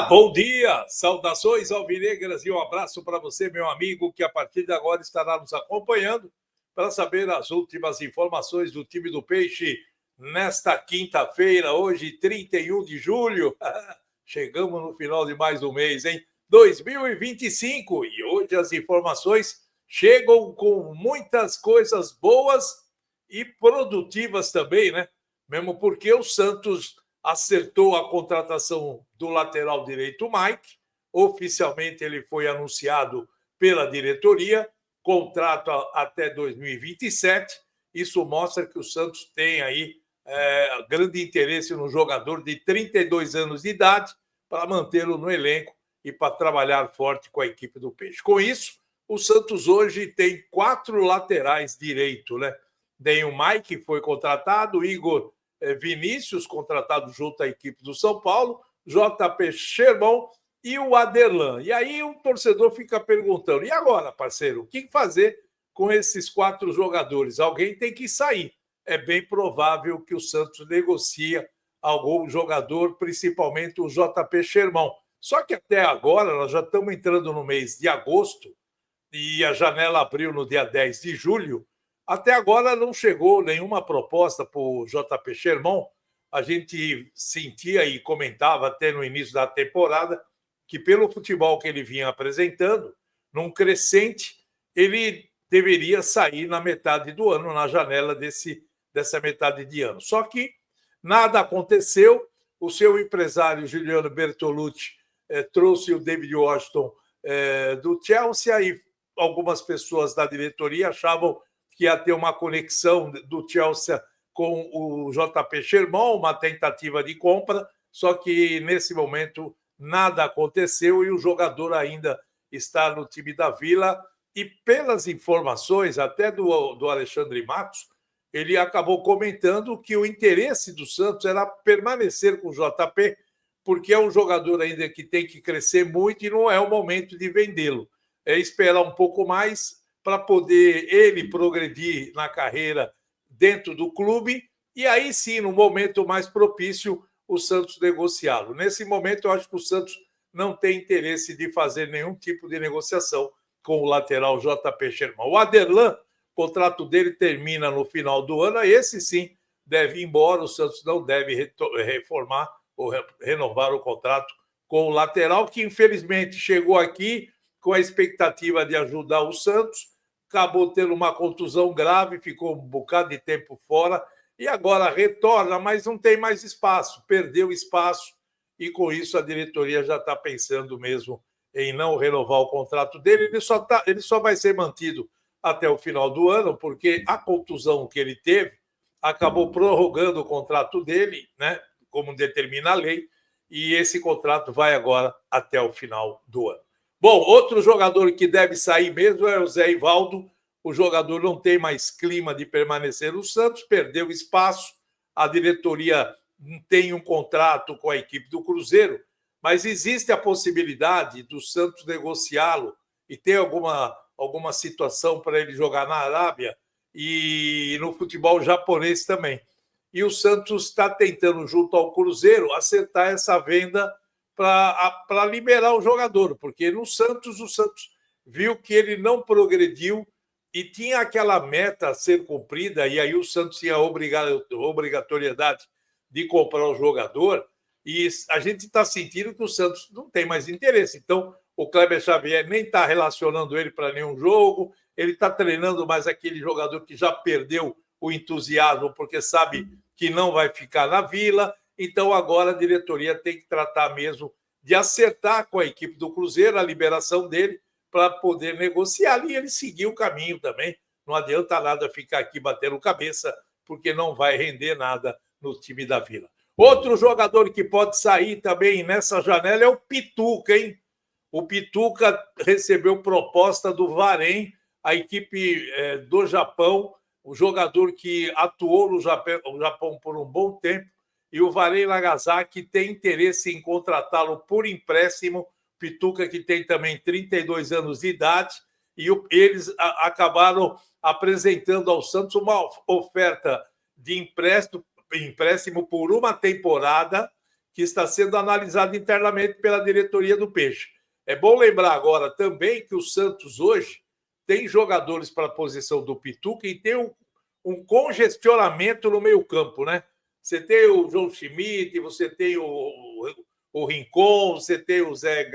Bom dia, saudações alvinegras e um abraço para você, meu amigo, que a partir de agora estará nos acompanhando para saber as últimas informações do time do Peixe nesta quinta-feira, hoje, 31 de julho. Chegamos no final de mais um mês, hein? 2025. E hoje as informações chegam com muitas coisas boas e produtivas também, né? Mesmo porque o Santos acertou a contratação do lateral direito Mike. Oficialmente ele foi anunciado pela diretoria, contrato até 2027. Isso mostra que o Santos tem aí grande interesse no jogador de 32 anos de idade para mantê-lo no elenco e para trabalhar forte com a equipe do Peixe. Com isso, o Santos hoje tem 4 laterais direito, né? Tem o Mike, que foi contratado, o Igor Vinícius, contratado junto à equipe do São Paulo, JP Sherman e o Aderlan. E aí o torcedor fica perguntando, e agora, parceiro, o que fazer com esses 4 jogadores? Alguém tem que sair. É bem provável que o Santos negocie algum jogador, principalmente o JP Sherman. Só que até agora, nós já estamos entrando no mês de agosto, e a janela abriu no dia 10 de julho, até agora não chegou nenhuma proposta para o JP Sherman. A gente sentia e comentava até no início da temporada que, pelo futebol que ele vinha apresentando, num crescente, ele deveria sair na metade do ano, na janela dessa metade de ano. Só que nada aconteceu. O seu empresário, Giuliano Bertolucci, trouxe o David Washington do Chelsea e algumas pessoas da diretoria achavam que ia ter uma conexão do Chelsea com o JP Sherman, uma tentativa de compra, só que nesse momento nada aconteceu e o jogador ainda está no time da Vila. E pelas informações até do Alexandre Matos, ele acabou comentando que o interesse do Santos era permanecer com o JP, porque é um jogador ainda que tem que crescer muito e não é o momento de vendê-lo. É esperar um pouco mais para poder ele progredir na carreira dentro do clube e aí sim, no momento mais propício, o Santos negociá-lo. Nesse momento, eu acho que o Santos não tem interesse de fazer nenhum tipo de negociação com o lateral JP Sherman. O Aderlan, o contrato dele termina no final do ano, esse sim deve ir embora, o Santos não deve reformar ou renovar o contrato com o lateral, que infelizmente chegou aqui com a expectativa de ajudar o Santos, acabou tendo uma contusão grave, ficou um bocado de tempo fora e agora retorna, mas não tem mais espaço, perdeu espaço e com isso a diretoria já está pensando mesmo em não renovar o contrato dele. Ele só vai ser mantido até o final do ano, porque a contusão que ele teve acabou prorrogando o contrato dele, né, como determina a lei, e esse contrato vai agora até o final do ano. Bom, outro jogador que deve sair mesmo é o Zé Ivaldo. O jogador não tem mais clima de permanecer no Santos, perdeu espaço. A diretoria tem um contrato com a equipe do Cruzeiro, mas existe a possibilidade do Santos negociá-lo e ter alguma situação para ele jogar na Arábia e no futebol japonês também. E o Santos está tentando, junto ao Cruzeiro, acertar essa venda para liberar o jogador, porque no Santos, o Santos viu que ele não progrediu e tinha aquela meta a ser cumprida, e aí o Santos tinha a obrigatoriedade de comprar o jogador, e a gente está sentindo que o Santos não tem mais interesse. Então, o Kleber Xavier nem está relacionando ele para nenhum jogo, ele está treinando mais aquele jogador que já perdeu o entusiasmo, porque sabe que não vai ficar na Vila. Então, agora a diretoria tem que tratar mesmo de acertar com a equipe do Cruzeiro a liberação dele para poder negociar e ele seguir o caminho também. Não adianta nada ficar aqui batendo cabeça, porque não vai render nada no time da Vila. Outro jogador que pode sair também nessa janela é o Pituca, hein? O Pituca recebeu proposta do Varém, a equipe do Japão, o jogador que atuou no Japão por um bom tempo, e o Varei Nagasaki tem interesse em contratá-lo por empréstimo. Pituca, que tem também 32 anos de idade, e eles acabaram apresentando ao Santos uma oferta de empréstimo por uma temporada, que está sendo analisado internamente pela diretoria do Peixe. É bom lembrar agora também que o Santos hoje tem jogadores para a posição do Pituca e tem um congestionamento no meio-campo, né? Você tem o João Schmidt, você tem o Rincon, você tem o Zé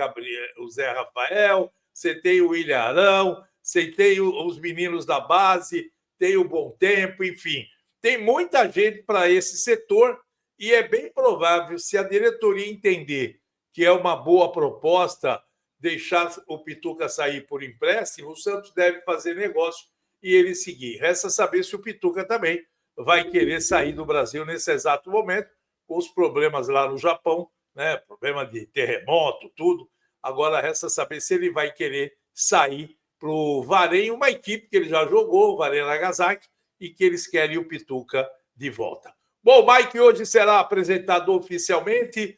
Rafael, você tem o Ilharão, você tem os meninos da base, tem o Bom Tempo, enfim. Tem muita gente para esse setor e é bem provável, se a diretoria entender que é uma boa proposta deixar o Pituca sair por empréstimo, o Santos deve fazer negócio e ele seguir. Resta saber se o Pituca também vai querer sair do Brasil nesse exato momento, com os problemas lá no Japão, né? Problema de terremoto, tudo. Agora resta saber se ele vai querer sair para o Varém, uma equipe que ele já jogou, o Varém Nagasaki, e que eles querem o Pituca de volta. Bom, o Mike hoje será apresentado oficialmente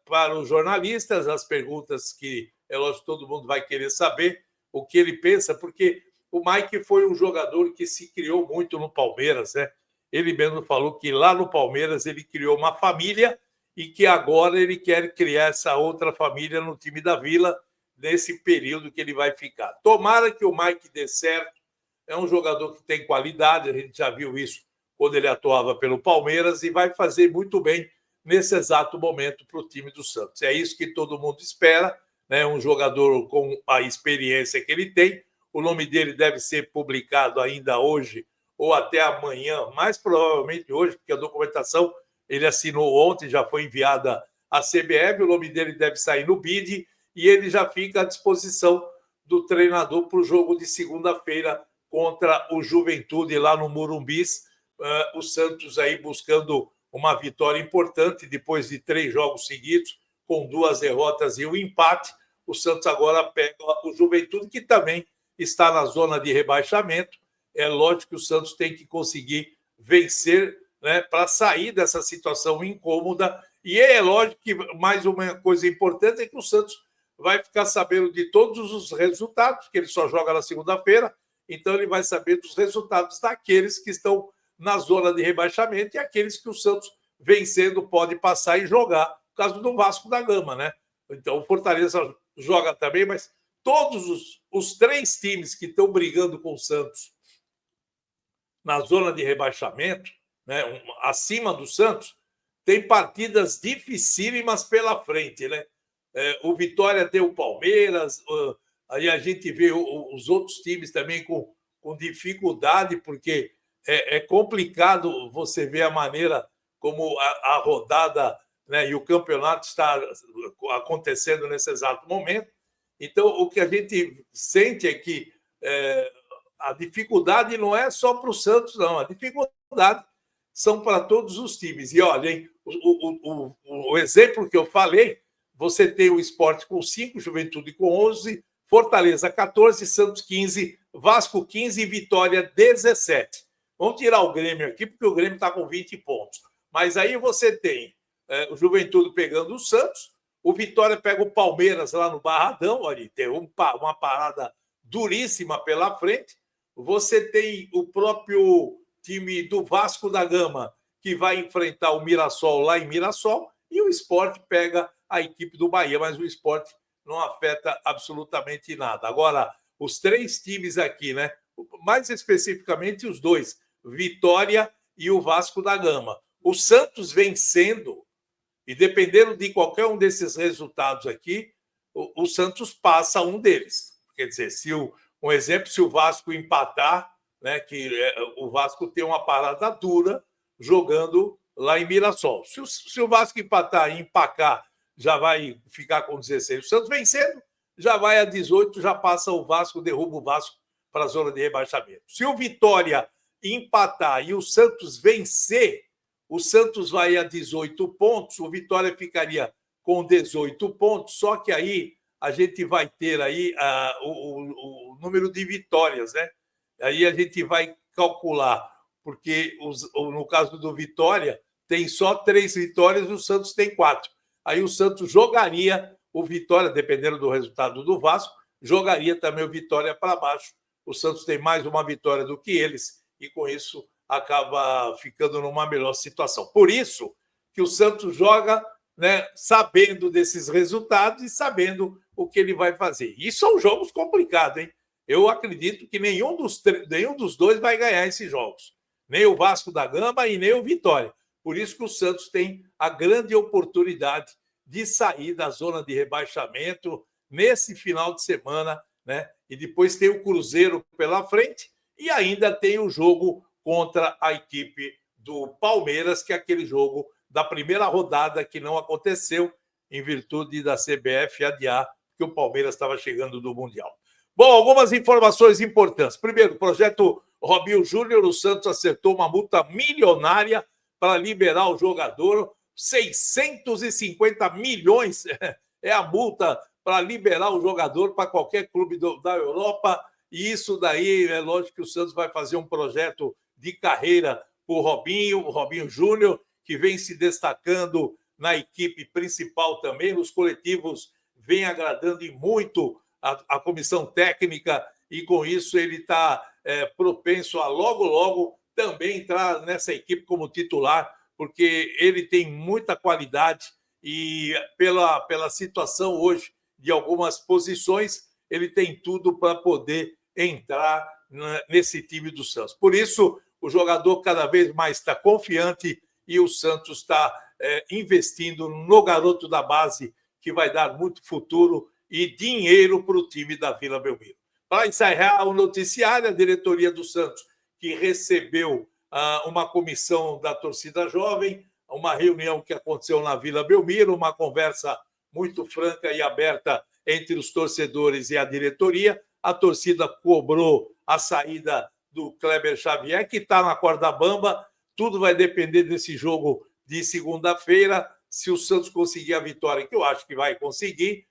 para os jornalistas, as perguntas que, é lógico, todo mundo vai querer saber o que ele pensa, porque o Mike foi um jogador que se criou muito no Palmeiras, né? Ele mesmo falou que lá no Palmeiras ele criou uma família e que agora ele quer criar essa outra família no time da Vila, nesse período que ele vai ficar. Tomara que o Mike dê certo. É um jogador que tem qualidade, a gente já viu isso quando ele atuava pelo Palmeiras e vai fazer muito bem nesse exato momento para o time do Santos. É isso que todo mundo espera, né? Um jogador com a experiência que ele tem. O nome dele deve ser publicado ainda hoje ou até amanhã, mais provavelmente hoje, porque a documentação ele assinou ontem, já foi enviada à CBF, o nome dele deve sair no BID e ele já fica à disposição do treinador para o jogo de segunda-feira contra o Juventude lá no Morumbis. O Santos aí buscando uma vitória importante depois de 3 jogos seguidos, com 2 derrotas e um empate. O Santos agora pega o Juventude, que também está na zona de rebaixamento. É lógico que o Santos tem que conseguir vencer, né, para sair dessa situação incômoda. E é lógico que mais uma coisa importante é que o Santos vai ficar sabendo de todos os resultados, que ele só joga na segunda-feira, então ele vai saber dos resultados daqueles que estão na zona de rebaixamento e aqueles que o Santos, vencendo, pode passar e jogar. No caso do Vasco da Gama, né? Então o Fortaleza joga também, mas todos os 3 times que estão brigando com o Santos na zona de rebaixamento, né, acima do Santos, tem partidas dificílimas pela frente, né? O Vitória tem o Palmeiras, aí a gente vê os outros times também com dificuldade, porque é complicado você ver a maneira como a rodada, né, e o campeonato está acontecendo nesse exato momento. Então, o que a gente sente é que a dificuldade não é só para o Santos, não. A dificuldade são para todos os times. E olha, hein, o exemplo que eu falei, você tem o Sport com 5, Juventude com 11, Fortaleza 14, Santos 15, Vasco 15 e Vitória 17. Vamos tirar o Grêmio aqui, porque o Grêmio está com 20 pontos. Mas aí você tem o Juventude pegando o Santos, o Vitória pega o Palmeiras lá no Barradão, olha, tem uma parada duríssima pela frente. Você tem o próprio time do Vasco da Gama, que vai enfrentar o Mirassol lá em Mirassol, e o Sport pega a equipe do Bahia, mas o Sport não afeta absolutamente nada. Agora, os 3 times aqui, né? Mais especificamente os 2, Vitória e o Vasco da Gama. O Santos vencendo, e dependendo de qualquer um desses resultados aqui, o Santos passa um deles. Quer dizer, um exemplo, se o Vasco empatar, né, que o Vasco tem uma parada dura jogando lá em Mirassol. Se o Vasco empatar e empacar, já vai ficar com 16. O Santos vencendo, já vai a 18, já passa o Vasco, derruba o Vasco para a zona de rebaixamento. Se o Vitória empatar e o Santos vencer, o Santos vai a 18 pontos, o Vitória ficaria com 18 pontos, só que aí a gente vai ter aí o número de vitórias, né? Aí a gente vai calcular, porque no caso do Vitória, tem só 3 vitórias, o Santos tem 4. Aí o Santos jogaria o Vitória, dependendo do resultado do Vasco, jogaria também o Vitória para baixo. O Santos tem mais uma vitória do que eles, e com isso acaba ficando numa melhor situação. Por isso que o Santos joga, né, sabendo desses resultados e sabendo o que ele vai fazer. E são jogos complicados, hein? Eu acredito que nenhum dos dois vai ganhar esses jogos. Nem o Vasco da Gama e nem o Vitória. Por isso que o Santos tem a grande oportunidade de sair da zona de rebaixamento nesse final de semana, né? E depois tem o Cruzeiro pela frente e ainda tem o jogo contra a equipe do Palmeiras, que é aquele jogo da primeira rodada que não aconteceu em virtude da CBF adiar que o Palmeiras estava chegando do Mundial. Bom, algumas informações importantes. Primeiro, o projeto Robinho Júnior, o Santos acertou uma multa milionária para liberar o jogador. 650 milhões é a multa para liberar o jogador para qualquer clube da Europa. E isso daí, é lógico que o Santos vai fazer um projeto de carreira para o Robinho Júnior, que vem se destacando na equipe principal também, nos coletivos, vem agradando e muito a comissão técnica, e com isso ele está propenso a logo também entrar nessa equipe como titular, porque ele tem muita qualidade e pela situação hoje de algumas posições, ele tem tudo para poder entrar nesse time do Santos. Por isso, o jogador cada vez mais está confiante e o Santos está investindo no garoto da base, que vai dar muito futuro e dinheiro para o time da Vila Belmiro. Para encerrar o noticiário, a diretoria do Santos, que recebeu uma comissão da torcida jovem, uma reunião que aconteceu na Vila Belmiro, uma conversa muito franca e aberta entre os torcedores e a diretoria. A torcida cobrou a saída do Kleber Xavier, que está na corda bamba. Tudo vai depender desse jogo de segunda-feira. Se o Santos conseguir a vitória, que eu acho que vai conseguir,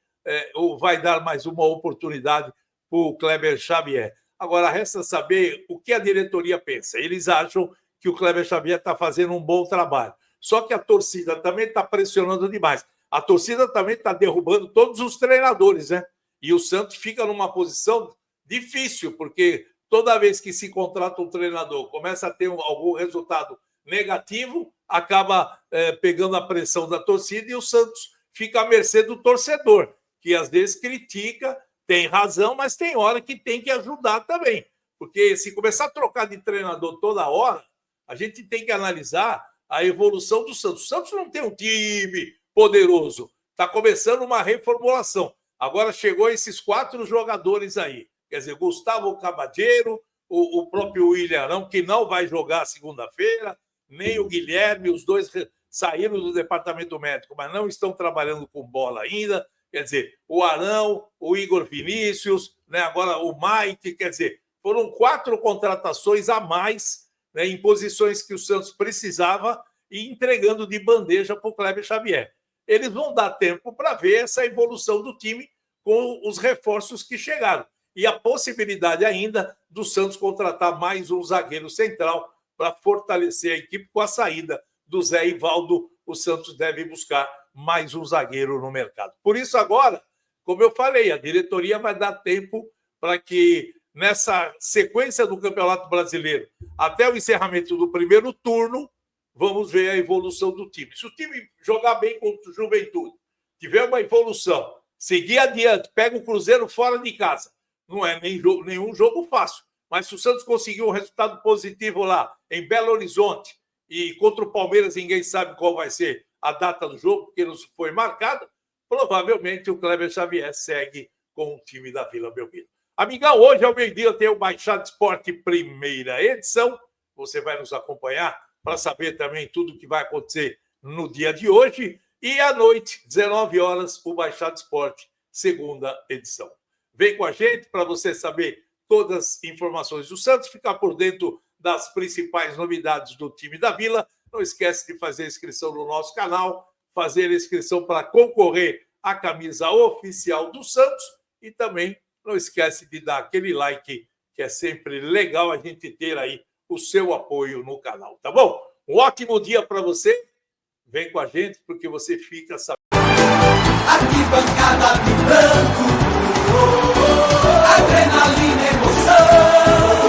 ou vai dar mais uma oportunidade para o Kleber Xavier. Agora, resta saber o que a diretoria pensa. Eles acham que o Kleber Xavier está fazendo um bom trabalho. Só que a torcida também está pressionando demais. A torcida também está derrubando todos os treinadores, né? E o Santos fica numa posição difícil, porque toda vez que se contrata um treinador, começa a ter algum resultado negativo, acaba pegando a pressão da torcida e o Santos fica à mercê do torcedor, que às vezes critica, tem razão, mas tem hora que tem que ajudar também. Porque se começar a trocar de treinador toda hora, a gente tem que analisar a evolução do Santos. O Santos não tem um time poderoso, está começando uma reformulação. Agora chegou esses 4 jogadores aí, quer dizer, Gustavo Cabadeiro, o próprio William Arão, que não vai jogar segunda-feira, nem o Guilherme, os dois saíram do departamento médico, mas não estão trabalhando com bola ainda. Quer dizer, o Arão, o Igor Vinícius, né, agora o Mike, quer dizer, foram 4 contratações a mais, né, em posições que o Santos precisava e entregando de bandeja para o Kleber Xavier. Eles vão dar tempo para ver essa evolução do time com os reforços que chegaram. E a possibilidade ainda do Santos contratar mais um zagueiro central para fortalecer a equipe. Com a saída do Zé Ivaldo, o Santos deve buscar mais um zagueiro no mercado. Por isso, agora, como eu falei, a diretoria vai dar tempo para que, nessa sequência do Campeonato Brasileiro, até o encerramento do primeiro turno, vamos ver a evolução do time. Se o time jogar bem contra o Juventude, tiver uma evolução, seguir adiante, pega o Cruzeiro fora de casa, não é nenhum jogo fácil, mas se o Santos conseguir um resultado positivo lá em Belo Horizonte e contra o Palmeiras, ninguém sabe qual vai ser a data do jogo, porque não foi marcada, provavelmente o Kleber Xavier segue com o time da Vila Belmiro. Amigão, hoje ao meio-dia tem o Baixada Esporte primeira edição. Você vai nos acompanhar para saber também tudo o que vai acontecer no dia de hoje. E à noite, 19 horas, o Baixada Esporte, segunda edição. Vem com a gente para você saber todas as informações do Santos, ficar por dentro das principais novidades do time da Vila. Não esquece de fazer inscrição no nosso canal, fazer inscrição para concorrer à camisa oficial do Santos e também não esquece de dar aquele like, que é sempre legal a gente ter aí o seu apoio no canal, tá bom? Um ótimo dia para você. Vem com a gente, porque você fica sabendo. Arquibancada vibrando, adrenalina, emoção.